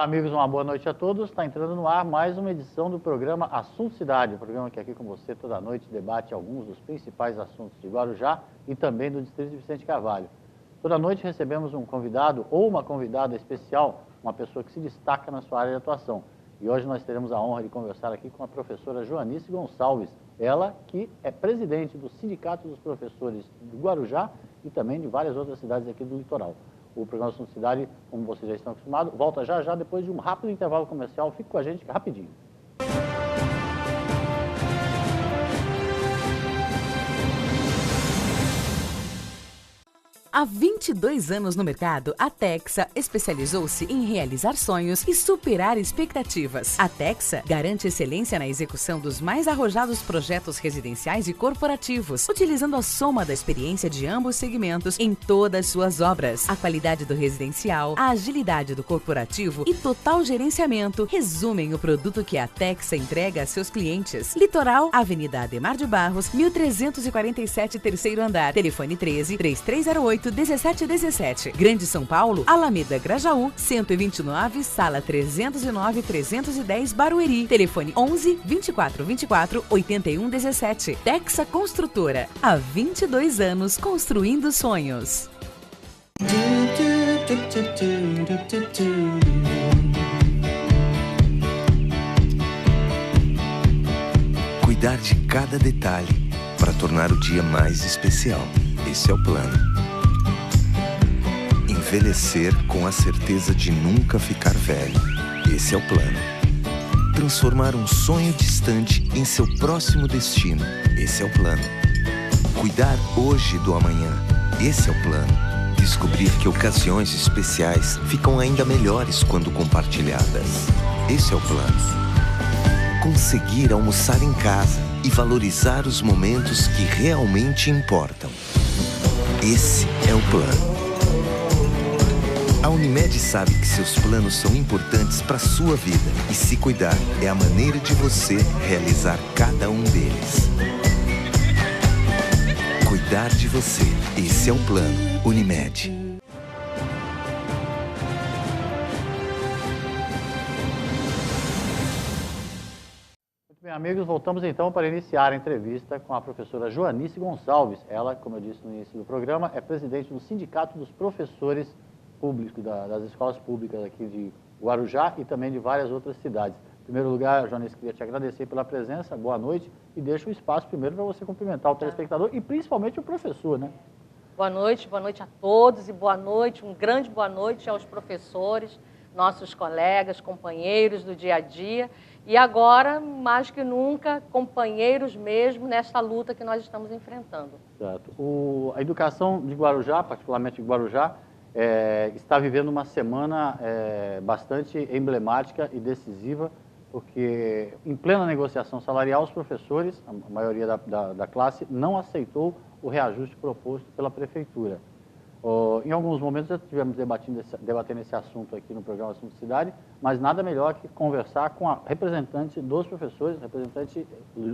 Amigos, uma boa noite a todos. Está entrando no ar mais uma edição do programa Assunto Cidade, o programa que aqui com você toda noite debate alguns dos principais assuntos de Guarujá e também do Distrito de Vicente Carvalho. Toda noite recebemos um convidado ou uma convidada especial, uma pessoa que se destaca na sua área de atuação. E hoje nós teremos a honra de conversar aqui com a professora Joanice Gonçalves, ela que é presidente do Sindicato dos Professores do Guarujá e também de várias outras cidades aqui do litoral. O programa Assunto Cidade, como vocês já estão acostumados, volta já depois de um rápido intervalo comercial. Fique com a gente rapidinho. Há 22 anos no mercado, a Texa especializou-se em realizar sonhos e superar expectativas. A Texa garante excelência na execução dos mais arrojados projetos residenciais e corporativos, utilizando a soma da experiência de ambos segmentos em todas suas obras. A qualidade do residencial, a agilidade do corporativo e total gerenciamento resumem o produto que a Texa entrega a seus clientes. Litoral, Avenida Ademar de Barros, 1347, terceiro andar. Telefone 13-3308-1717. Grande São Paulo, Alameda Grajaú, 129, sala 309-310, Barueri. Telefone 11-2424-8117. Texa Construtora. Há 22 anos construindo sonhos. Cuidar de cada detalhe para tornar o dia mais especial. Esse é o plano. Envelhecer com a certeza de nunca ficar velho. Esse é o plano. Transformar um sonho distante em seu próximo destino. Esse é o plano. Cuidar hoje do amanhã. Esse é o plano. Descobrir que ocasiões especiais ficam ainda melhores quando compartilhadas. Esse é o plano. Conseguir almoçar em casa e valorizar os momentos que realmente importam. Esse é o plano. A Unimed sabe que seus planos são importantes para a sua vida e se cuidar é a maneira de você realizar cada um deles. Cuidar de você. Esse é o plano. Unimed. Bem, amigos, voltamos então para iniciar a entrevista com a professora Joanice Gonçalves. Ela, como eu disse no início do programa, é presidente do Sindicato dos Professores Públicos, das escolas públicas aqui de Guarujá e também de várias outras cidades. Em primeiro lugar, Joanice, queria te agradecer pela presença, boa noite, e deixo o espaço primeiro para você cumprimentar o telespectador e principalmente o professor, né? Boa noite a todos e boa noite, um grande boa noite aos professores, nossos colegas, companheiros do dia a dia. E agora, mais que nunca, companheiros mesmo nessa luta que nós estamos enfrentando. Certo. A educação de Guarujá, particularmente de Guarujá, está vivendo uma semana bastante emblemática e decisiva, porque em plena negociação salarial, os professores, a maioria da classe, não aceitou o reajuste proposto pela Prefeitura. Em alguns momentos já estivemos debatendo esse assunto aqui no programa Assunto Cidade, mas nada melhor que conversar com a representante dos professores, representante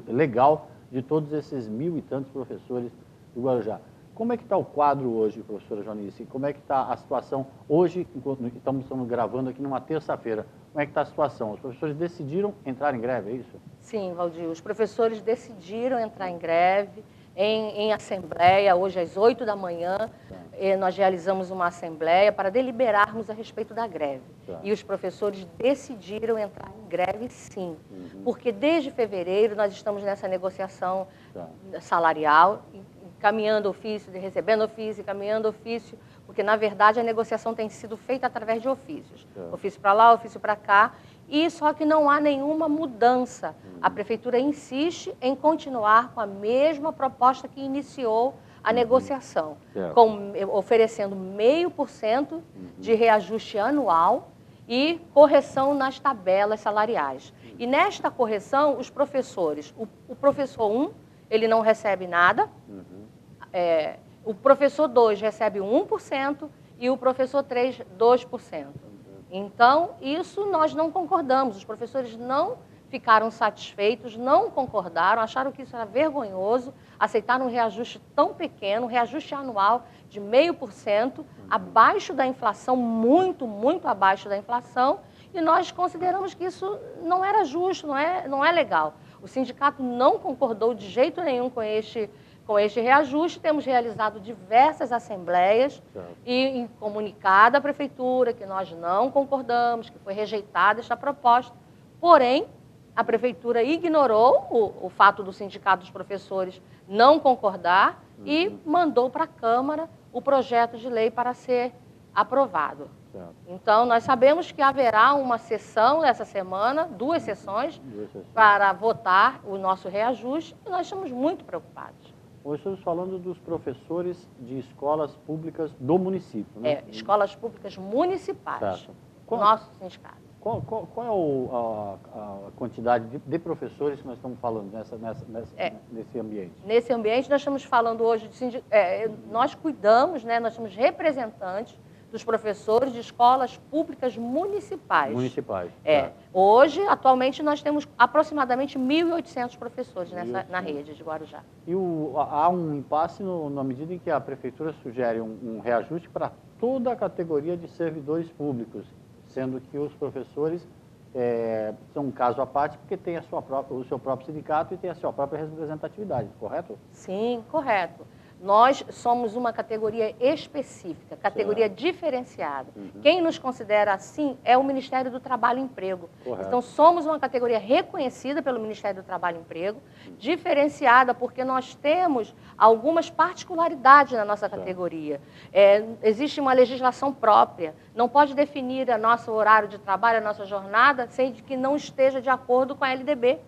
legal de todos esses 1.000 e tantos professores do Guarujá. Como é que está o quadro hoje, professora Joanice? Como é que está a situação hoje, enquanto estamos gravando aqui numa terça-feira? Como é que está a situação? Os professores decidiram entrar em greve, é isso? Sim, Valdir, os professores decidiram entrar em greve, em assembleia, hoje às 8 da manhã, nós realizamos uma assembleia para deliberarmos a respeito da greve. E os professores decidiram entrar em greve, sim, porque desde fevereiro nós estamos nessa negociação salarial, encaminhando ofício, recebendo ofício, encaminhando ofício, porque na verdade a negociação tem sido feita através de ofícios. Ofício para lá, ofício para cá, e só que não há nenhuma mudança. A Prefeitura insiste em continuar com a mesma proposta que iniciou a negociação, oferecendo 0,5% de reajuste anual e correção nas tabelas salariais. E nesta correção, os professores, o professor 1, ele não recebe nada, o professor 2 recebe 1% e o professor 3, 2%. Então, isso nós não concordamos, os professores não ficaram satisfeitos, não concordaram, acharam que isso era vergonhoso, aceitaram um reajuste tão pequeno, um reajuste anual de 0,5%, abaixo da inflação, muito, muito abaixo da inflação, e nós consideramos que isso não era justo, não é legal. O sindicato não concordou de jeito nenhum com este reajuste. Temos realizado diversas assembleias e comunicado à prefeitura que nós não concordamos, que foi rejeitada esta proposta. Porém, a prefeitura ignorou o fato do sindicato dos professores não concordar e mandou para a Câmara o projeto de lei para ser aprovado. Então, nós sabemos que haverá uma sessão essa semana, 2 sessões, para votar o nosso reajuste, e nós estamos muito preocupados. Hoje estamos falando dos professores de escolas públicas do município, né? Escolas públicas municipais, Qual, nosso sindicato. Qual é a quantidade de professores que nós estamos falando nesse ambiente? Nesse ambiente, nós estamos falando hoje de nós cuidamos, né, nós somos representantes dos professores de escolas públicas municipais. Hoje, atualmente, nós temos aproximadamente 1.800 professores na rede de Guarujá. E há um impasse na medida em que a prefeitura sugere um reajuste para toda a categoria de servidores públicos, sendo que os professores são um caso à parte porque tem o seu próprio sindicato e tem a sua própria representatividade, correto? Sim, correto. Nós somos uma categoria específica, categoria diferenciada. Quem nos considera assim é o Ministério do Trabalho e Emprego. Correto. Então, somos uma categoria reconhecida pelo Ministério do Trabalho e Emprego, diferenciada porque nós temos algumas particularidades na nossa categoria. Existe uma legislação própria, não pode definir o nosso horário de trabalho, a nossa jornada, sem que não esteja de acordo com a LDB.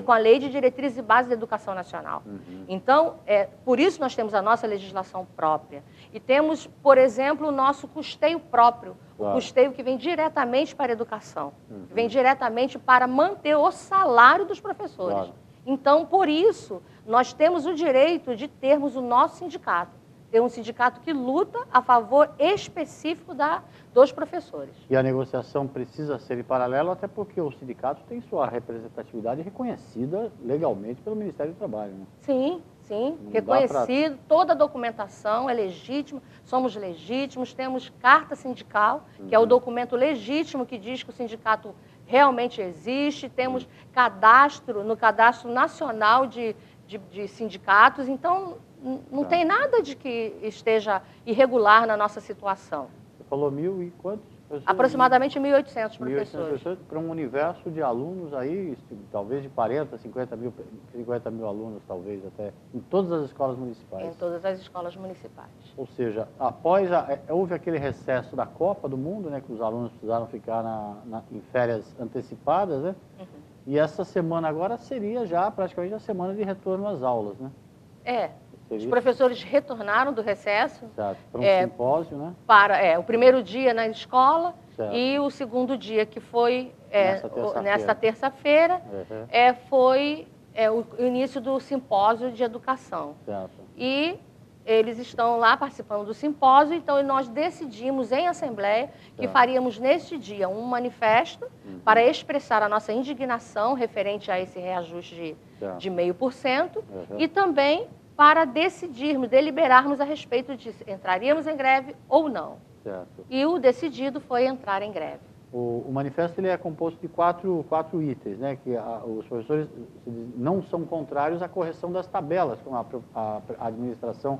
Com a Lei de Diretrizes e Bases da Educação Nacional. Então, por isso nós temos a nossa legislação própria. E temos, por exemplo, o nosso custeio próprio, o custeio que vem diretamente para a educação, que vem diretamente para manter o salário dos professores. Então, por isso, nós temos o direito de termos o nosso sindicato. Ter um sindicato que luta a favor específico dos professores. E a negociação precisa ser em paralelo, até porque o sindicato tem sua representatividade reconhecida legalmente pelo Ministério do Trabalho, né? Sim, reconhecido, toda a documentação é legítima, somos legítimos, temos carta sindical, que é o documento legítimo que diz que o sindicato realmente existe, temos cadastro, no Cadastro Nacional de Sindicatos, então não tem nada de que esteja irregular na nossa situação. Você falou 1.000 e quantos? Aproximadamente 1.800 professores. Para um universo de alunos aí, talvez de 40, 50 mil alunos, talvez até, em todas as escolas municipais. Em todas as escolas municipais. Ou seja, houve aquele recesso da Copa do Mundo, né, que os alunos precisaram ficar em férias antecipadas, né? E essa semana agora seria já praticamente a semana de retorno às aulas, né? Os professores retornaram do recesso. Para um simpósio, né? Para o primeiro dia na escola e o segundo dia, que foi nesta terça-feira, foi o início do simpósio de educação. E eles estão lá participando do simpósio, então nós decidimos em assembleia que faríamos neste dia um manifesto para expressar a nossa indignação referente a esse reajuste de 0,5% e também para deliberarmos a respeito de se entraríamos em greve ou não. E o decidido foi entrar em greve. O manifesto ele é composto de quatro itens, né? Que os professores não são contrários à correção das tabelas, como a administração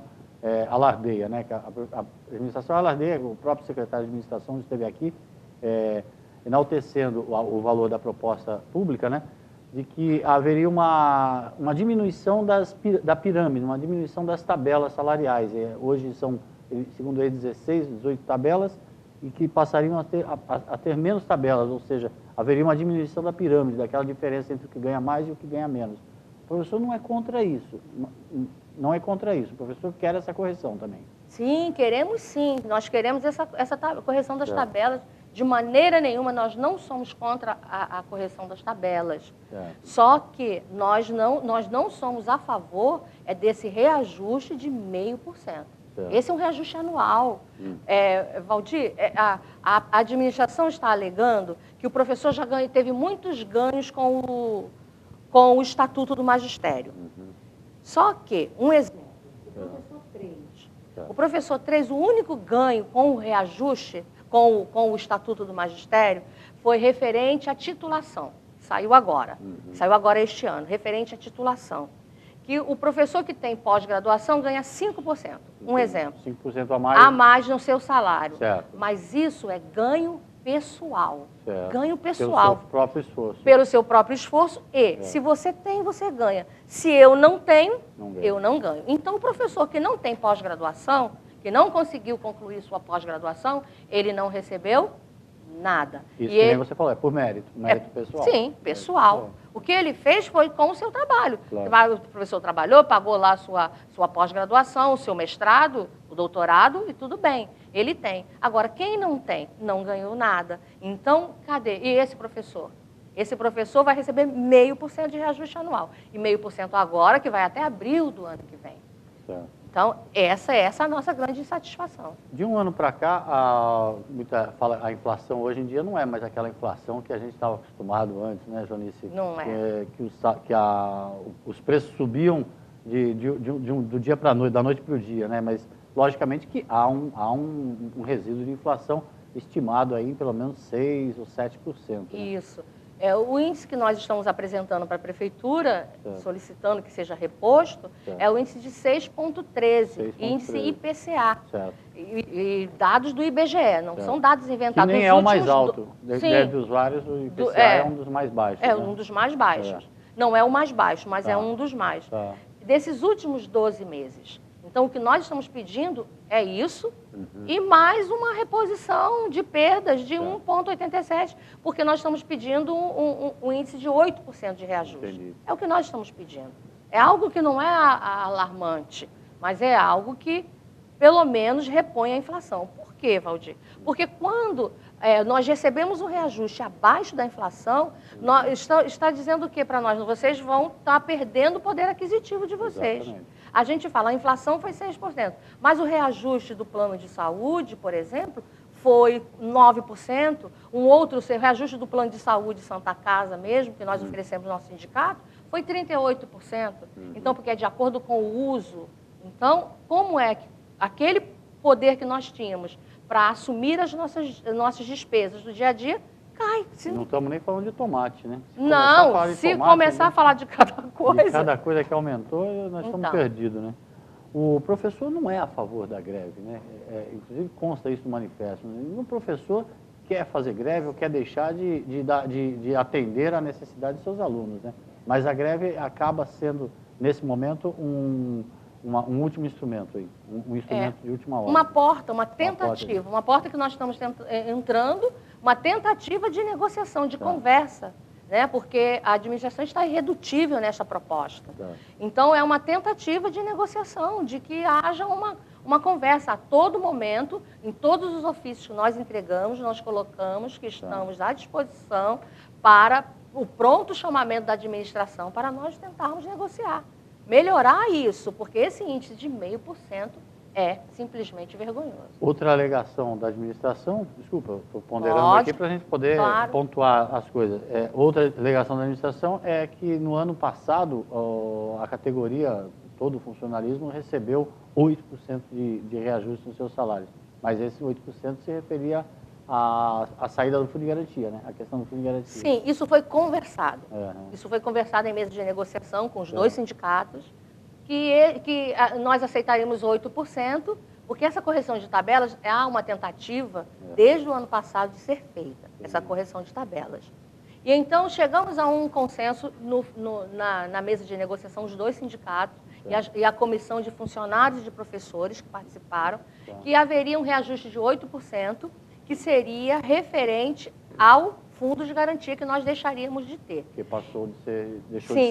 alardeia, né? Que a administração alardeia, o próprio secretário de administração esteve aqui enaltecendo o valor da proposta pública, né? De que haveria uma diminuição da pirâmide, uma diminuição das tabelas salariais. Hoje são, segundo ele, 16, 18 tabelas, e que passariam a ter menos tabelas, ou seja, haveria uma diminuição da pirâmide, daquela diferença entre o que ganha mais e o que ganha menos. O professor não é contra isso, o professor quer essa correção também. Sim, queremos sim, nós queremos essa correção das tabelas. De maneira nenhuma, nós não somos contra a correção das tabelas. Só que nós não somos a favor desse reajuste de 0,5%. Esse é um reajuste anual. Valdir, a administração está alegando que o professor já teve muitos ganhos com o Estatuto do Magistério. Só que, um exemplo, o professor 3, o único ganho com o reajuste, com o Estatuto do Magistério, foi referente à titulação. Saiu agora. Saiu agora este ano, referente à titulação. Que o professor que tem pós-graduação ganha 5%. Um exemplo. 5% a mais? A mais no seu salário. Certo. Mas isso é ganho pessoal. Certo. Ganho pessoal. Pelo seu próprio esforço. Pelo seu próprio esforço e, se você tem, você ganha. Se eu não tenho, eu não ganho. Então, o professor que não tem pós-graduação, que não conseguiu concluir sua pós-graduação, ele não recebeu nada. Isso que nem você falou, é por mérito pessoal. Sim, pessoal. O que ele fez foi com o seu trabalho. Claro. O professor trabalhou, pagou lá sua pós-graduação, o seu mestrado, o doutorado, e tudo bem, ele tem. Agora, quem não tem, não ganhou nada. Então, cadê? E esse professor? Esse professor vai receber 0,5% de reajuste anual. E 0,5% agora, que vai até abril do ano que vem. Certo. Então, essa é a nossa grande insatisfação. De um ano para cá, a inflação hoje em dia não é mais aquela inflação que a gente estava acostumado antes, né, Jonice? Não é. Os preços subiam do dia para a noite, da noite para o dia, né? Mas, logicamente, que há um resíduo de inflação estimado aí em pelo menos 6% ou 7%. Né? Isso. O índice que nós estamos apresentando para a Prefeitura, solicitando que seja reposto, é o índice de 6,13, índice IPCA. Certo. E dados do IBGE, não são dados inventados. Que nem é o mais alto. Dentre os vários, o IPCA é um dos mais baixos. É um dos mais baixos. Não é o mais baixo, mas é um dos mais. Desses últimos 12 meses. Então, o que nós estamos pedindo é isso e mais uma reposição de perdas de 1,87, porque nós estamos pedindo um índice de 8% de reajuste. Entendi. É o que nós estamos pedindo. É algo que não é alarmante, mas é algo que, pelo menos, repõe a inflação. Por quê, Valdir? Porque quando nós recebemos um reajuste abaixo da inflação, está dizendo o quê para nós? Vocês vão estar perdendo o poder aquisitivo de vocês. Exatamente. A gente fala, a inflação foi 6%, mas o reajuste do plano de saúde, por exemplo, foi 9%. O reajuste do plano de saúde Santa Casa mesmo, que nós oferecemos no nosso sindicato, foi 38%. Então, porque é de acordo com o uso. Então, como é que aquele poder que nós tínhamos para assumir as nossas despesas do dia a dia, cai. Não estamos nem falando de tomate, né? Se começar a falar de cada coisa... De cada coisa que aumentou, nós estamos perdidos, né? O professor não é a favor da greve, né? Inclusive consta isso no manifesto. Nenhum professor quer fazer greve ou quer deixar de atender à necessidade de seus alunos, né? Mas a greve acaba sendo, nesse momento, um último instrumento aí, um instrumento de última hora. Uma porta, uma tentativa, uma porta que nós estamos entrando, uma tentativa de negociação, de conversa, né? Porque a administração está irredutível nessa proposta. Então, é uma tentativa de negociação, de que haja uma conversa a todo momento, em todos os ofícios que nós entregamos, nós colocamos que estamos à disposição para o pronto chamamento da administração para nós tentarmos negociar. Melhorar isso, porque esse índice de 0,5% é simplesmente vergonhoso. Outra alegação da administração, desculpa, estou ponderando aqui para a gente poder pontuar as coisas. Outra alegação da administração é que no ano passado a categoria, todo o funcionalismo, recebeu 8% de reajuste nos seus salários. Mas esse 8% se referia à saída do Fundo de Garantia, né? A questão do Fundo de Garantia. Sim, isso foi conversado. Isso foi conversado em mesa de negociação com os dois sindicatos, que nós aceitaríamos 8%, porque essa correção de tabelas há uma tentativa, desde o ano passado, de ser feita, essa correção de tabelas. E então chegamos a um consenso na mesa de negociação, os dois sindicatos e a comissão de funcionários e de professores que participaram, que haveria um reajuste de 8%, que seria referente ao fundo de garantia que nós deixaríamos de ter. Que passou de ser...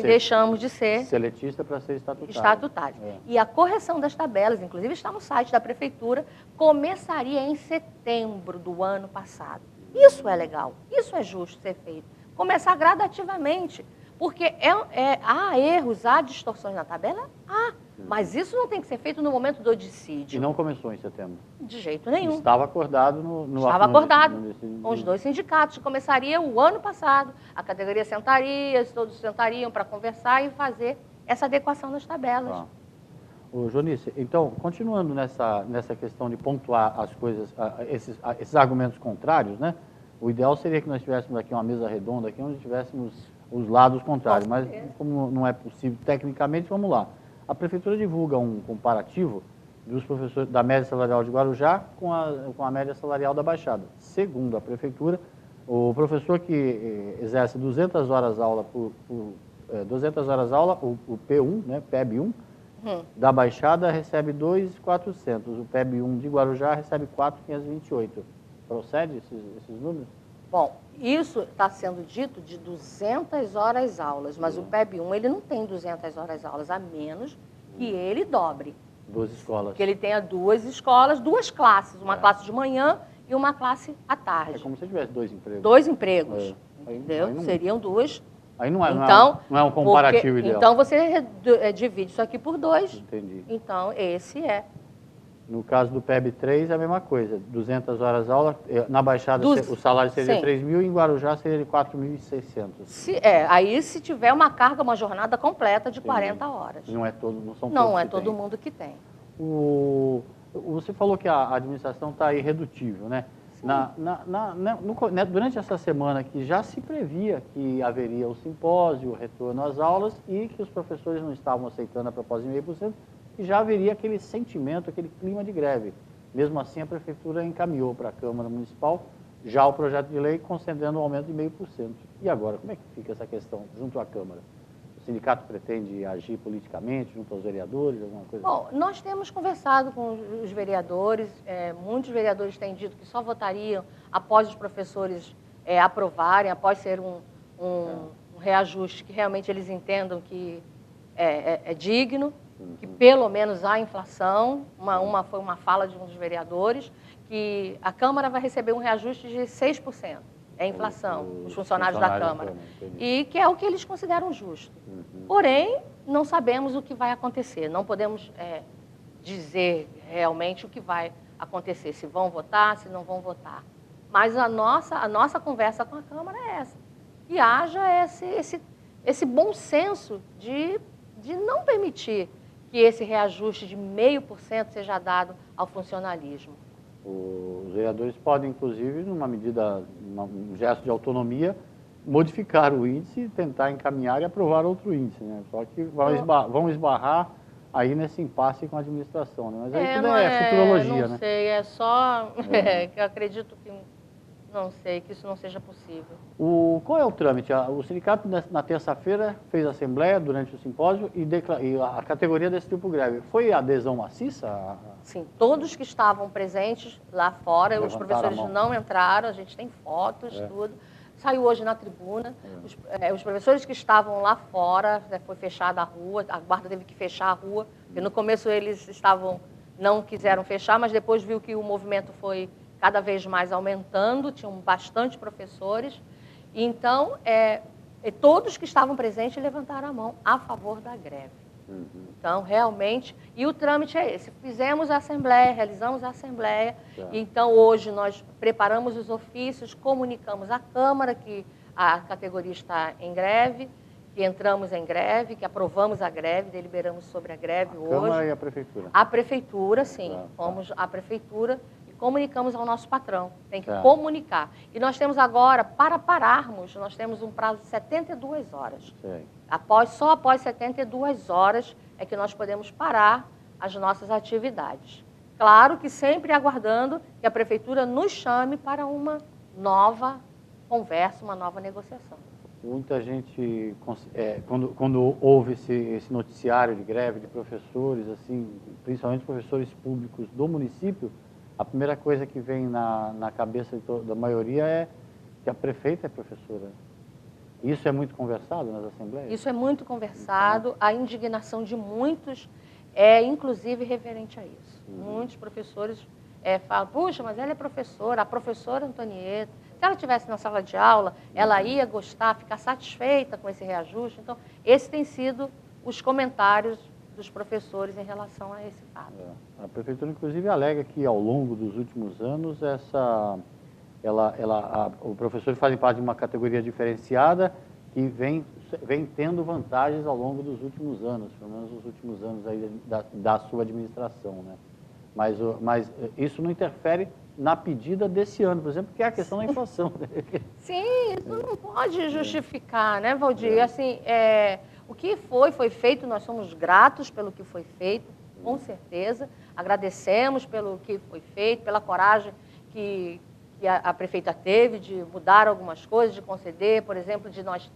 Deixamos de ser... Seletista para ser estatutário. E a correção das tabelas, inclusive está no site da Prefeitura, começaria em setembro do ano passado. Isso é legal, isso é justo ser feito. Começar gradativamente, porque há erros, há distorções na tabela? Mas isso não tem que ser feito no momento do dissídio. E não começou em setembro? De jeito nenhum. Estava acordado Estava acordado com os dois sindicatos. Começaria o ano passado. A categoria sentaria, todos sentariam para conversar e fazer essa adequação das tabelas. Ô, Jonice, então, continuando nessa questão de pontuar as coisas, esses argumentos contrários, né? O ideal seria que nós tivéssemos aqui uma mesa redonda, aqui onde tivéssemos os lados contrários, mas como não é possível tecnicamente, vamos lá. A Prefeitura divulga um comparativo dos professores da média salarial de Guarujá com a média salarial da Baixada. Segundo a Prefeitura, o professor que exerce 200 horas aula o P1, né, PEB1, da Baixada recebe 2.400, o PEB1 de Guarujá recebe 4.528. Procede esses números? Bom, isso está sendo dito de 200 horas aulas, mas o PEB1 ele não tem 200 horas aulas, a menos que ele dobre. 2 escolas. Que ele tenha 2 escolas, 2 classes, uma classe de manhã e uma classe à tarde. É como se tivesse 2 empregos. 2 empregos, entendeu? Aí não, seriam 2. Aí não é, então, não é um comparativo ideal. Então, você divide isso aqui por 2. Entendi. Então, esse é. No caso do PEB3 é a mesma coisa, 200 horas aula, na Baixada o salário seria de 3.000 e em Guarujá seria de 4.600. Aí se tiver uma carga, uma jornada completa de 40 horas. Não é todo, não são Não todos é que todo tem. mundo que tem. Você falou que a administração está irredutível, né? Durante essa semana que já se previa que haveria o simpósio, o retorno às aulas e que os professores não estavam aceitando a proposta de 0,5%, e já haveria aquele sentimento, aquele clima de greve. Mesmo assim, a Prefeitura encaminhou para a Câmara Municipal já o projeto de lei concedendo um aumento de 0,5%. E agora, como é que fica essa questão junto à Câmara? O sindicato pretende agir politicamente junto aos vereadores, alguma coisa? Bom, nós temos conversado com os vereadores, muitos vereadores têm dito que só votariam após os professores aprovarem, após ser um reajuste que realmente eles entendam que é digno, que pelo menos há inflação. Foi uma fala de um dos vereadores, que a Câmara vai receber um reajuste de 6%. É a inflação, os funcionários da Câmara. E que é o que eles consideram justo. Porém, não sabemos o que vai acontecer. Não podemos dizer realmente o que vai acontecer, se vão votar, se não vão votar. Mas a nossa conversa com a Câmara é essa. Que haja esse bom senso de não permitir que esse reajuste de 0,5% seja dado ao funcionalismo. Os vereadores podem, inclusive, numa medida, um gesto de autonomia, modificar o índice, tentar encaminhar e aprovar outro índice, né? Só que vão esbarrar aí nesse impasse com a administração, né? Mas aí tudo é futurologia, né? Não sei, é só que eu acredito que não sei, que isso não seja possível. Qual é o trâmite? O sindicato, na terça-feira, fez a assembleia durante o simpósio e a categoria decidiu por greve. Foi adesão maciça? Sim, todos que estavam presentes lá fora, Levantaram os professores não entraram, a gente tem fotos, tudo. Saiu hoje na tribuna. Os professores que estavam lá fora, foi fechada a rua, a guarda teve que fechar a rua, porque no começo eles não quiseram fechar, mas depois viu que o movimento foi cada vez mais aumentando, tinham bastante professores. Então, todos que estavam presentes levantaram a mão a favor da greve. Então, realmente, e o trâmite é esse. Fizemos a assembleia, realizamos a assembleia, então hoje nós preparamos os ofícios, comunicamos à Câmara que a categoria está em greve, que entramos em greve, que aprovamos a greve, deliberamos sobre a greve hoje. A Câmara e a Prefeitura? A Prefeitura, sim. Fomos à Prefeitura e comunicamos ao nosso patrão. Tem que comunicar. E nós temos agora, para pararmos, nós temos um prazo de 72 horas. Só após 72 horas é que nós podemos parar as nossas atividades. Claro que sempre aguardando que a Prefeitura nos chame para uma nova conversa, uma nova negociação. Muita gente, quando houve esse noticiário de greve de professores, assim, principalmente professores públicos do município, a primeira coisa que vem na cabeça da maioria é que a prefeita é professora. Isso é muito conversado nas assembleias? Isso é muito conversado. A indignação de muitos é, inclusive, referente a isso. Muitos professores falam, puxa, mas ela é professora, a professora Antonieta. Se ela estivesse na sala de aula, ela ia gostar, ficar satisfeita com esse reajuste. Então, esses têm sido os comentários dos professores em relação a esse fato. A Prefeitura, inclusive, alega que, ao longo dos últimos anos, os professores fazem parte de uma categoria diferenciada que vem tendo vantagens ao longo dos últimos anos, pelo menos os últimos anos aí da sua administração, né? Mas isso não interfere na pedida desse ano, por exemplo, que é a questão da inflação. Sim, isso não pode justificar, né, Valdir? Assim, o que foi feito, nós somos gratos pelo que foi feito, com certeza. Agradecemos pelo que foi feito, pela coragem que a prefeita teve de mudar algumas coisas, de conceder, por exemplo, de nós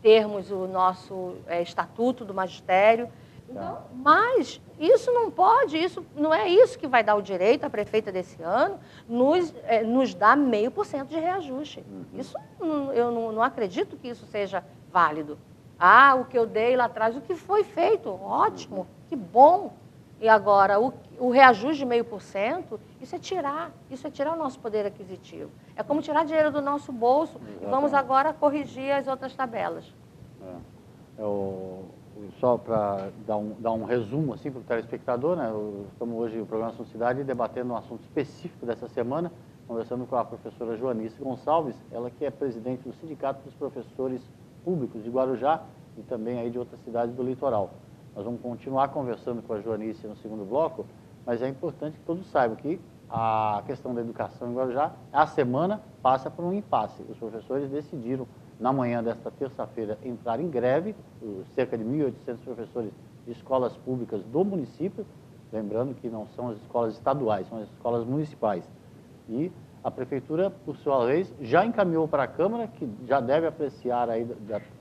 termos o nosso estatuto do magistério. Então, mas isso não pode, isso não é isso que vai dar o direito à prefeita desse ano, nos dá 0,5% de reajuste. Isso, eu não acredito que isso seja válido. O que eu dei lá atrás, o que foi feito, ótimo, que bom. E agora, o reajuste de 0,5%, isso é tirar o nosso poder aquisitivo. É como tirar dinheiro do nosso bolso. Exatamente. E vamos agora corrigir as outras tabelas. Só para dar um resumo assim, para o telespectador, né? Estamos hoje no programa Assunto Cidade debatendo um assunto específico dessa semana, conversando com a professora Joanice Gonçalves, ela que é presidente do Sindicato dos Professores Públicos de Guarujá e também aí de outras cidades do litoral. Nós vamos continuar conversando com a Joanice no segundo bloco, mas é importante que todos saibam que a questão da educação em Guarujá, a semana passa por um impasse. Os professores decidiram, na manhã desta terça-feira, entrar em greve, cerca de 1.800 professores de escolas públicas do município, lembrando que não são as escolas estaduais, são as escolas municipais. E a Prefeitura, por sua vez, já encaminhou para a Câmara, que já deve apreciar,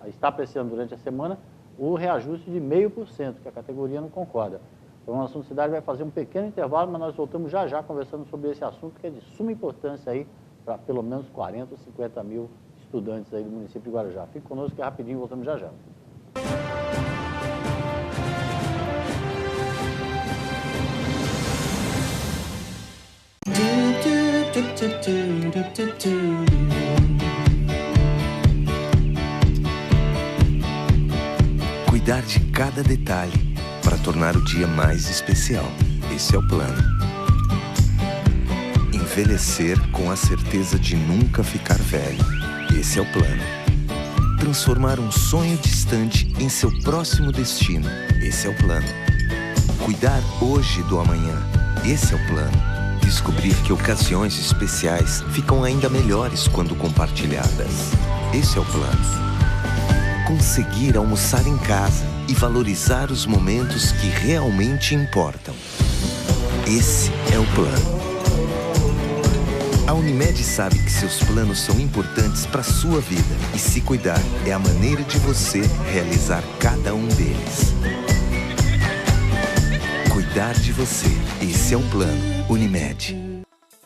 está apreciando durante a semana, o reajuste de 0,5%, que a categoria não concorda. Então, o Assunto Cidade vai fazer um pequeno intervalo, mas nós voltamos já conversando sobre esse assunto, que é de suma importância aí para pelo menos 40 ou 50 mil estudantes aí do município de Guarujá. Fique conosco que é rapidinho, voltamos já. Cuidar de cada detalhe para tornar o dia mais especial. Esse é o plano. Envelhecer com a certeza de nunca ficar velho. Esse é o plano. Transformar um sonho distante em seu próximo destino. Esse é o plano. Cuidar hoje do amanhã. Esse é o plano. Descobrir que ocasiões especiais ficam ainda melhores quando compartilhadas. Esse é o plano. Conseguir almoçar em casa e valorizar os momentos que realmente importam. Esse é o plano. A Unimed sabe que seus planos são importantes para a sua vida e se cuidar é a maneira de você realizar cada um deles. Cuidar de você. Esse é o plano Unimed.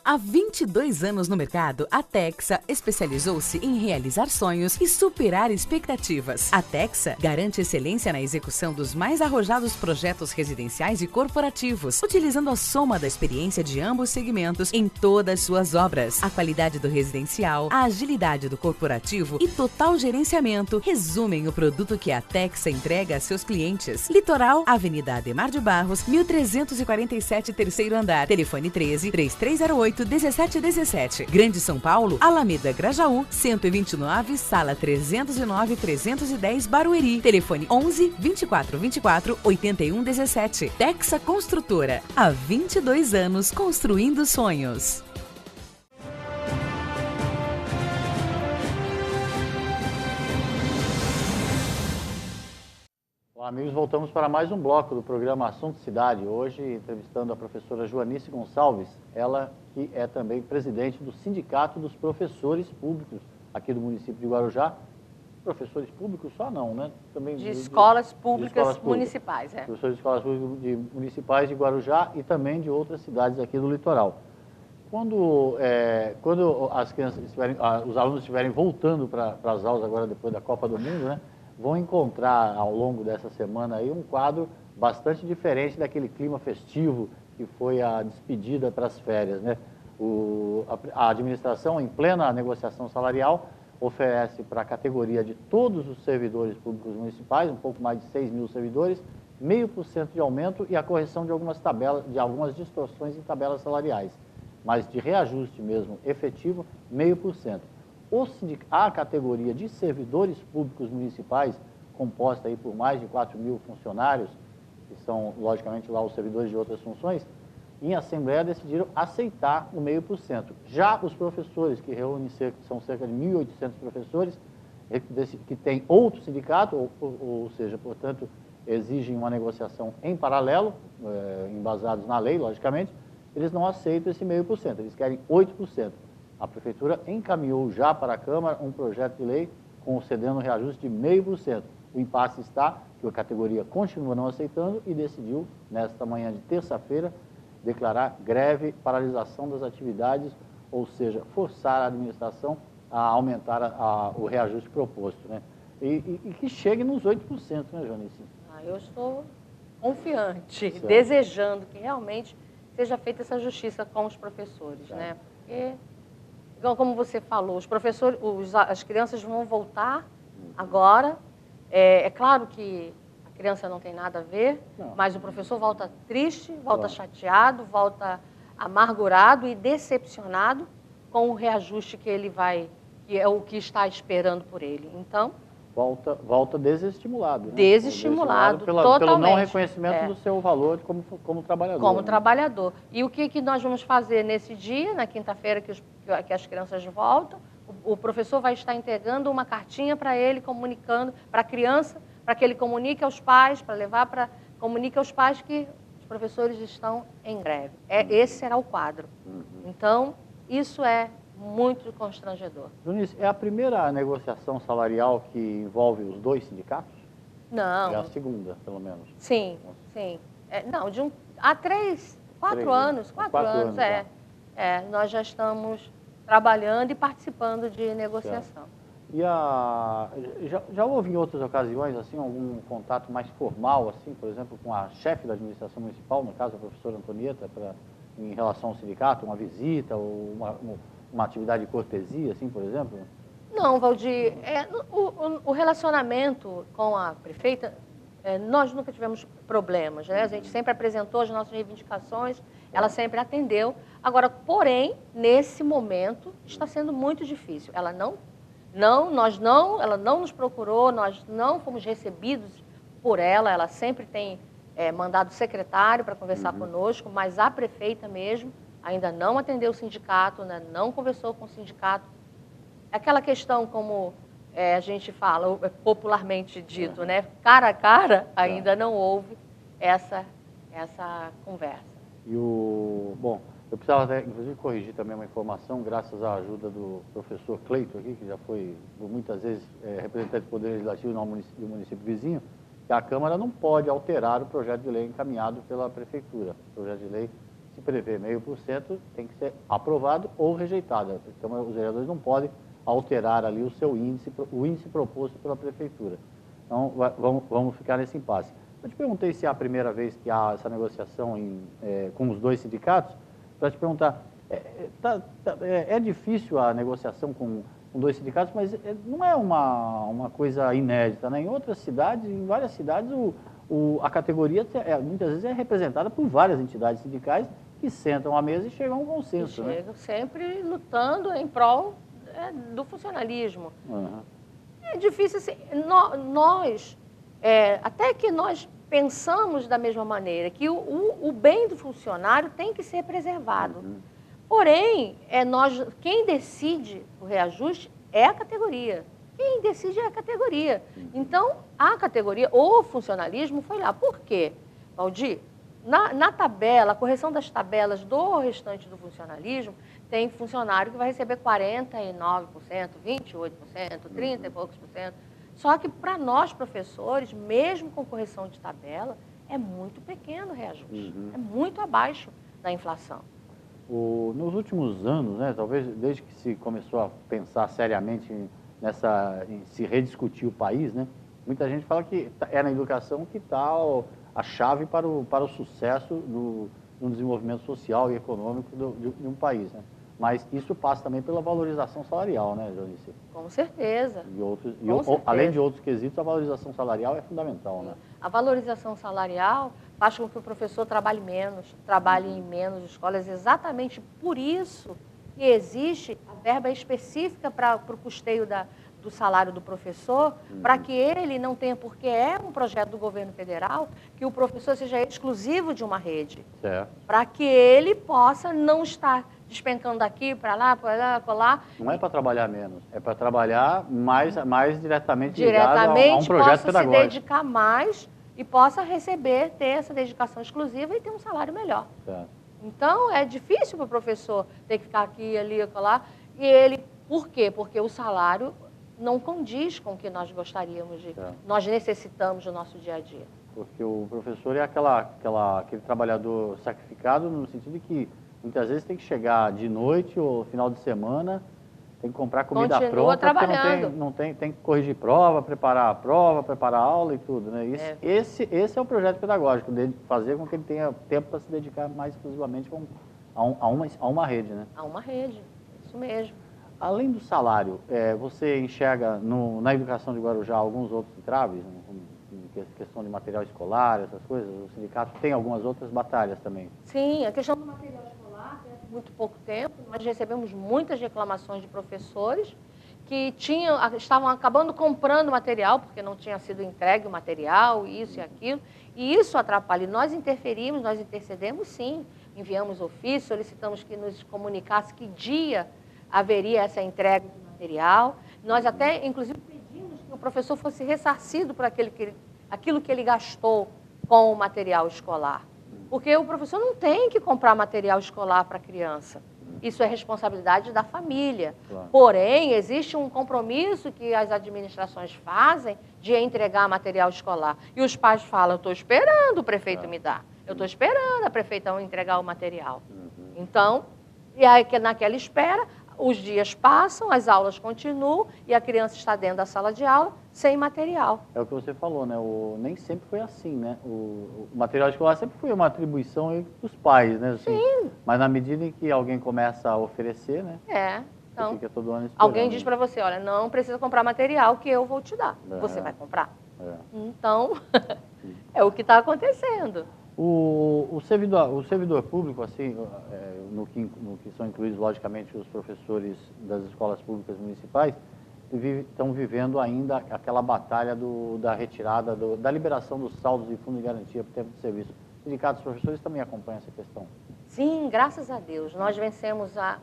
Há 22 anos no mercado, a Texa especializou-se em realizar sonhos e superar expectativas. A Texa garante excelência na execução dos mais arrojados projetos residenciais e corporativos, utilizando a soma da experiência de ambos segmentos em todas suas obras. A qualidade do residencial, a agilidade do corporativo e total gerenciamento resumem o produto que a Texa entrega a seus clientes. Litoral, Avenida Ademar de Barros, 1347, terceiro andar. Telefone 13-3308-1717. Grande São Paulo, Alameda Grajaú, 129, sala 309-310, Barueri. Telefone 11-2424-8117. Texa Construtora. Há 22 anos construindo sonhos. Olá, amigos, voltamos para mais um bloco do programa Assunto Cidade. Hoje, entrevistando a professora Joanice Gonçalves, ela que é também presidente do Sindicato dos Professores Públicos aqui do município de Guarujá. Professores públicos só não, né? Também de escolas públicas municipais, Professores de escolas públicas municipais de Guarujá e também de outras cidades aqui do litoral. Quando as crianças os alunos estiverem voltando para as aulas agora depois da Copa do Mundo, né? Vão encontrar ao longo dessa semana aí um quadro bastante diferente daquele clima festivo que foi a despedida para as férias, né? A administração, em plena negociação salarial, oferece para a categoria de todos os servidores públicos municipais, um pouco mais de 6 mil servidores, 0,5% de aumento e a correção de algumas distorções em tabelas salariais, mas de reajuste mesmo efetivo, 0,5%. A categoria de servidores públicos municipais, composta aí por mais de 4 mil funcionários, que são, logicamente, lá os servidores de outras funções, em assembleia, decidiram aceitar o 0,5%. Já os professores, que são cerca de 1.800 professores, que têm outro sindicato, ou seja, portanto, exigem uma negociação em paralelo, embasados na lei, logicamente, eles não aceitam esse 0,5%, eles querem 8%. A Prefeitura encaminhou já para a Câmara um projeto de lei concedendo um reajuste de 0,5%. O impasse está que a categoria continua não aceitando e decidiu, nesta manhã de terça-feira, declarar greve, paralisação das atividades, ou seja, forçar a administração a aumentar o reajuste proposto, né? E que chegue nos 8%, né, Joanice? Eu estou confiante, certo, desejando que realmente seja feita essa justiça com os professores, certo, né? Porque, igual como você falou, os professores, as crianças vão voltar agora. É claro que a criança não tem nada a ver, mas o professor volta triste, volta chateado, volta amargurado e decepcionado com o reajuste que ele vai, que é o que está esperando por ele. Então, volta desestimulado. Né? Desestimulado, totalmente. Pelo não reconhecimento do seu valor como trabalhador. Como né? trabalhador. E o que nós vamos fazer nesse dia, na quinta-feira que as crianças voltam? O professor vai estar entregando uma cartinha para ele, comunicando para a criança, para que ele comunique aos pais, comunique aos pais que os professores estão em greve. Esse será o quadro. Então, isso é muito constrangedor. Joanice, é a primeira negociação salarial que envolve os dois sindicatos? Não. É a segunda, pelo menos. Sim, sim. Há 4 anos, 4 anos, nós já estamos trabalhando e participando de negociação. E já houve em outras ocasiões, assim, algum contato mais formal, assim, por exemplo, com a chefe da administração municipal, no caso a professora Antonieta, em relação ao sindicato, uma visita ou uma atividade de cortesia, assim, por exemplo? Não, Valdir, o relacionamento com a prefeita, nós nunca tivemos problemas, né? A gente sempre apresentou as nossas reivindicações, ela sempre atendeu. Agora, porém, nesse momento, está sendo muito difícil. Ela não nos procurou, nós não fomos recebidos por ela sempre tem mandado secretário para conversar conosco, mas a prefeita mesmo ainda não atendeu o sindicato, né? Não conversou com o sindicato. Aquela questão, como a gente fala, popularmente dito, né? Cara a cara, ainda não houve essa conversa. Bom, eu precisava até, inclusive, corrigir também uma informação, graças à ajuda do professor Cleito aqui, que já foi, muitas vezes, representante do Poder Legislativo do município vizinho, que a Câmara não pode alterar o projeto de lei encaminhado pela Prefeitura. O projeto de lei, se prevê 0,5%, tem que ser aprovado ou rejeitado. Então, os vereadores não podem alterar ali o índice proposto pela Prefeitura. Então, vamos ficar nesse impasse. Eu te perguntei se é a primeira vez que há essa negociação com os dois sindicatos, para te perguntar, é difícil a negociação com dois sindicatos, mas não é uma coisa inédita, né? Em outras cidades, em várias cidades, a categoria muitas vezes é representada por várias entidades sindicais que sentam à mesa e chegam a um consenso. Chegam sempre lutando em prol do funcionalismo. É difícil, assim, até que nós pensamos da mesma maneira, que o bem do funcionário tem que ser preservado. Porém, quem decide o reajuste é a categoria. Quem decide é a categoria. Então, a categoria, o funcionalismo foi lá. Por quê, Valdir? Na tabela, a correção das tabelas do restante do funcionalismo, tem funcionário que vai receber 49%, 28%, 30 e poucos por cento. Só que para nós, professores, mesmo com correção de tabela, é muito pequeno o reajuste. É muito abaixo da inflação. Nos últimos anos, né, talvez desde que se começou a pensar seriamente em se rediscutir o país, né, muita gente fala que é na educação que está a chave para o sucesso do desenvolvimento social e econômico de um país, né? Mas isso passa também pela valorização salarial, né, Joanice? Com certeza. Além de outros quesitos, a valorização salarial é fundamental, né? A valorização salarial faz com que o professor trabalhe em menos escolas, exatamente por isso que existe a verba específica para o custeio do salário do professor, para que ele não tenha, porque é um projeto do governo federal, que o professor seja exclusivo de uma rede. Para que ele possa não estar despencando daqui para lá, para lá. Não é para trabalhar menos, é para trabalhar mais diretamente ligado a um projeto pedagógico. Se dedicar mais e possa receber, ter essa dedicação exclusiva e ter um salário melhor. Então, é difícil para o professor ter que ficar aqui, ali, lá. E ele, por quê? Porque o salário não condiz com o que nós gostaríamos de, nós necessitamos no nosso dia a dia. Porque o professor é aquele trabalhador sacrificado no sentido de que muitas vezes tem que chegar de noite ou final de semana, tem que comprar comida pronta, trabalhando. Tem que corrigir prova, preparar a aula e tudo, né? Esse é o projeto pedagógico, de fazer com que ele tenha tempo para se dedicar mais exclusivamente a uma rede, né? A uma rede, isso mesmo. Além do salário, você enxerga na educação de Guarujá alguns outros entraves, questão de material escolar, essas coisas? O sindicato tem algumas outras batalhas também? Sim, a questão do material escolar, há muito pouco tempo, nós recebemos muitas reclamações de professores que estavam acabando comprando material, porque não tinha sido entregue o material, isso e aquilo, e isso atrapalha. Nós interferimos, nós intercedemos sim, enviamos ofício, solicitamos que nos comunicasse que dia haveria essa entrega de material. Nós até, inclusive, pedimos que o professor fosse ressarcido por aquilo que ele gastou com o material escolar. Porque o professor não tem que comprar material escolar para a criança. Isso é responsabilidade da família. Claro. Porém, existe um compromisso que as administrações fazem de entregar material escolar. E os pais falam, eu estou esperando o prefeito me dar. Eu estou esperando a prefeita entregar o material. Então, e aí, naquela espera, os dias passam, as aulas continuam e a criança está dentro da sala de aula sem material. É o que você falou, né? Nem sempre foi assim, né? O material escolar sempre foi uma atribuição dos pais, né? Assim, sim. Mas na medida em que alguém começa a oferecer, né? Então, fica todo ano esperando. Alguém diz para você, olha, não precisa comprar material que eu vou te dar. Você vai comprar? Então, é o que está acontecendo. O servidor público, assim, no que são incluídos, logicamente, os professores das escolas públicas municipais, estão vivendo ainda aquela batalha da retirada, da liberação dos saldos de fundo de garantia por tempo de serviço. O sindicato dos professores também acompanha essa questão? Sim, graças a Deus. Nós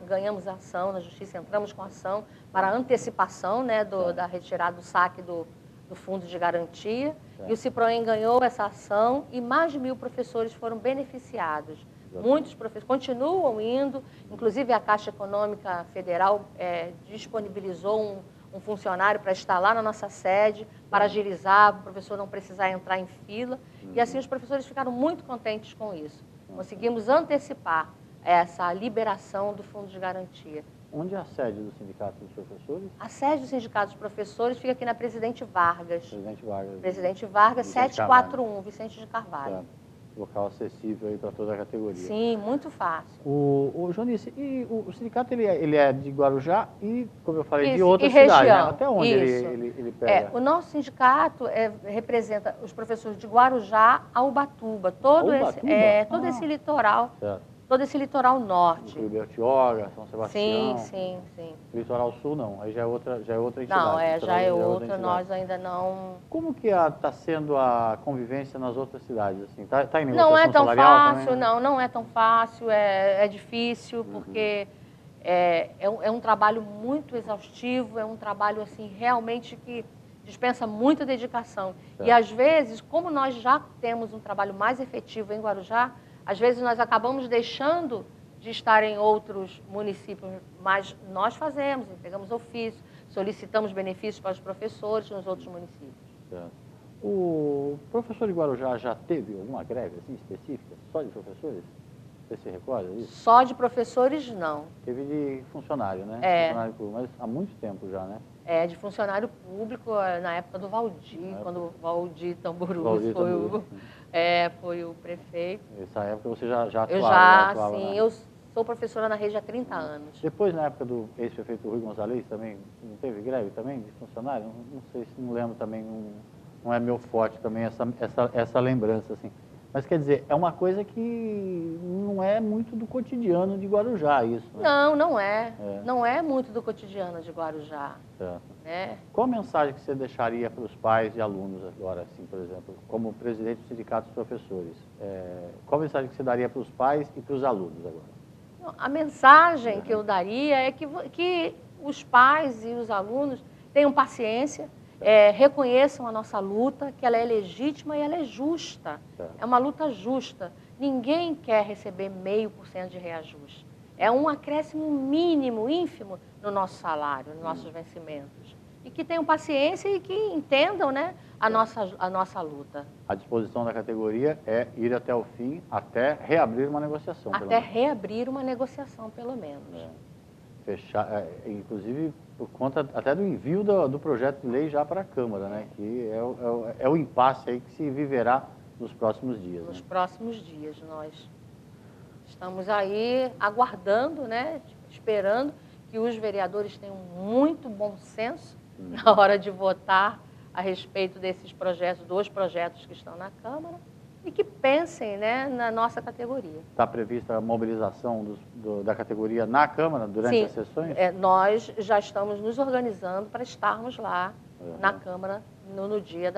ganhamos a ação na Justiça, entramos com a ação para antecipação, né, da retirada do saque do fundo de garantia. E o Ciproem ganhou essa ação e mais de 1.000 professores foram beneficiados. Muitos professores continuam indo, inclusive a Caixa Econômica Federal disponibilizou um funcionário para estar lá na nossa sede, para agilizar, o professor não precisar entrar em fila. E assim os professores ficaram muito contentes com isso. Conseguimos antecipar essa liberação do fundo de garantia. Onde é a sede do Sindicato dos Professores? A sede do Sindicato dos Professores fica aqui na Presidente Vargas. Presidente Vargas, 741, Vicente de Carvalho. Certo. Local acessível aí para toda a categoria. Sim, muito fácil. O Jonice, e o sindicato ele é de Guarujá e, como eu falei, isso, de outras cidades, né? Até onde ele pega? O nosso sindicato representa os professores de Guarujá a Ubatuba, todo esse litoral. Certo. Todo esse litoral norte. Bertioga, São Sebastião. Sim. Litoral sul não, aí já é outra entidade. Não, já é outra, nós ainda não... Como que está sendo a convivência nas outras cidades? Assim? Tá em negociação não é tão fácil, também? não é tão fácil, é difícil, porque é um trabalho muito exaustivo, é um trabalho assim, realmente que dispensa muita dedicação. Certo. E às vezes, como nós já temos um trabalho mais efetivo em Guarujá, às vezes nós acabamos deixando de estar em outros municípios, mas nós fazemos, entregamos ofício, solicitamos benefícios para os professores nos outros municípios. Certo. O professor de Guarujá já teve alguma greve assim, específica, só de professores? Você se recorda disso? Só de professores, não. Teve de funcionário, né? Funcionário público, mas há muito tempo já, né? De funcionário público, na época do Valdir, quando o Valdir Tamburus foi o prefeito. Nessa época você já atuava? Eu atuava, sim. Eu sou professora na rede há 30 anos. Depois, na época do ex-prefeito Rui Gonzalez, também não teve greve também de funcionário? Não sei se não lembro também, não é meu forte também essa lembrança, assim. Mas quer dizer, é uma coisa que não é muito do cotidiano de Guarujá, isso, né? Não, não é. Não é muito do cotidiano de Guarujá. Certo. Né? Qual a mensagem que você deixaria para os pais e alunos agora, assim, por exemplo, como presidente do Sindicato dos Professores? Qual a mensagem que você daria para os pais e para os alunos agora? A mensagem que eu daria é que os pais e os alunos tenham paciência, reconheçam a nossa luta, que ela é legítima e ela é justa. É uma luta justa. Ninguém quer receber 0,5% de reajuste. É um acréscimo mínimo, ínfimo, no nosso salário, nos nossos vencimentos. E que tenham paciência e que entendam, né, a nossa luta. A disposição da categoria é ir até o fim, até reabrir uma negociação. Até reabrir uma negociação, pelo menos. Fechar, inclusive por conta até do envio do projeto de lei já para a Câmara, né? Que é o impasse aí que se viverá nos próximos dias. Nos próximos dias, nós estamos aí aguardando, né? Esperando que os vereadores tenham muito bom senso na hora de votar a respeito desses projetos, 2 projetos que estão na Câmara, e que pensem, né, na nossa categoria. Está prevista a mobilização da categoria na Câmara durante as sessões? Nós já estamos nos organizando para estarmos lá na Câmara no dia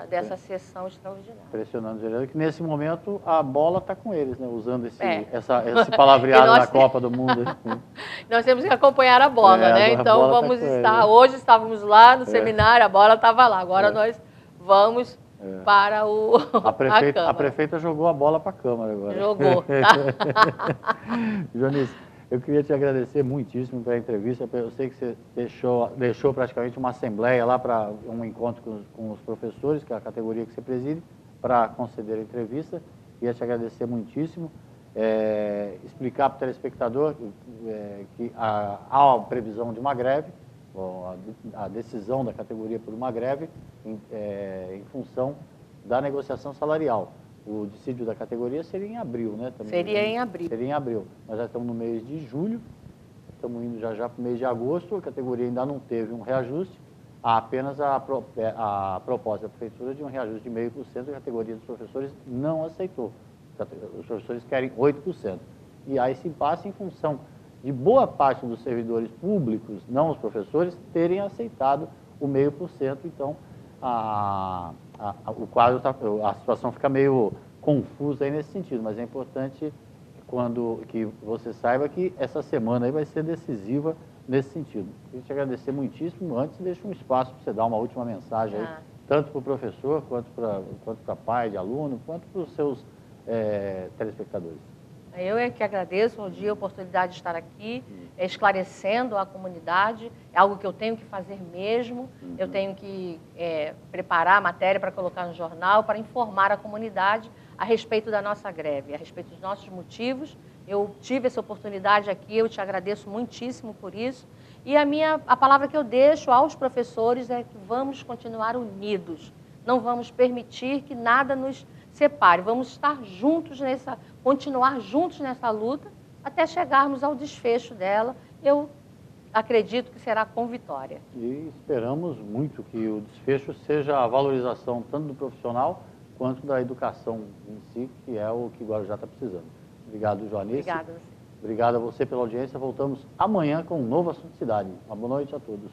dessa sessão extraordinária. Pressionando os vereadores, que nesse momento a bola está com eles, né, usando esse palavreado da Copa do Mundo. Nós temos que acompanhar a bola, né? Então vamos estar. Hoje estávamos lá no seminário, a bola estava lá. Agora nós vamos para a prefeita jogou a bola para a Câmara agora. Jogou. Joanice, eu queria te agradecer muitíssimo pela entrevista. Eu sei que você deixou praticamente uma assembleia lá para um encontro com os professores, que é a categoria que você preside, para conceder a entrevista. Queria te agradecer muitíssimo. Explicar para o telespectador que há a previsão de uma greve, a decisão da categoria por uma greve em função da negociação salarial. O dissídio da categoria seria em abril, né? Também, seria em abril. Seria em abril. Nós já estamos no mês de julho, estamos indo já para o mês de agosto, a categoria ainda não teve um reajuste, há apenas a proposta da Prefeitura de um reajuste de 0,5%, a categoria dos professores não aceitou. Os professores querem 8%. E há esse impasse em função de boa parte dos servidores públicos, não os professores, terem aceitado o 0,5%. Então, o quadro a situação fica meio confusa aí nesse sentido, mas é importante que você saiba que essa semana aí vai ser decisiva nesse sentido. Queria te agradecer muitíssimo. Antes, deixa um espaço para você dar uma última mensagem aí, tanto para o professor, quanto para pai de aluno, quanto para os seus telespectadores. Eu é que agradeço a oportunidade de estar aqui, esclarecendo a comunidade. É algo que eu tenho que fazer mesmo. Eu tenho que preparar a matéria para colocar no jornal, para informar a comunidade a respeito da nossa greve, a respeito dos nossos motivos. Eu tive essa oportunidade aqui, eu te agradeço muitíssimo por isso. E a palavra que eu deixo aos professores é que vamos continuar unidos. Não vamos permitir que nada nos separe. Vamos estar juntos continuar juntos nessa luta até chegarmos ao desfecho dela. Eu acredito que será com vitória. E esperamos muito que o desfecho seja a valorização tanto do profissional quanto da educação em si, que é o que Guarujá está precisando. Obrigado, Joanice. Obrigada. Obrigado a você pela audiência. Voltamos amanhã com um novo assunto de cidade. Uma boa noite a todos.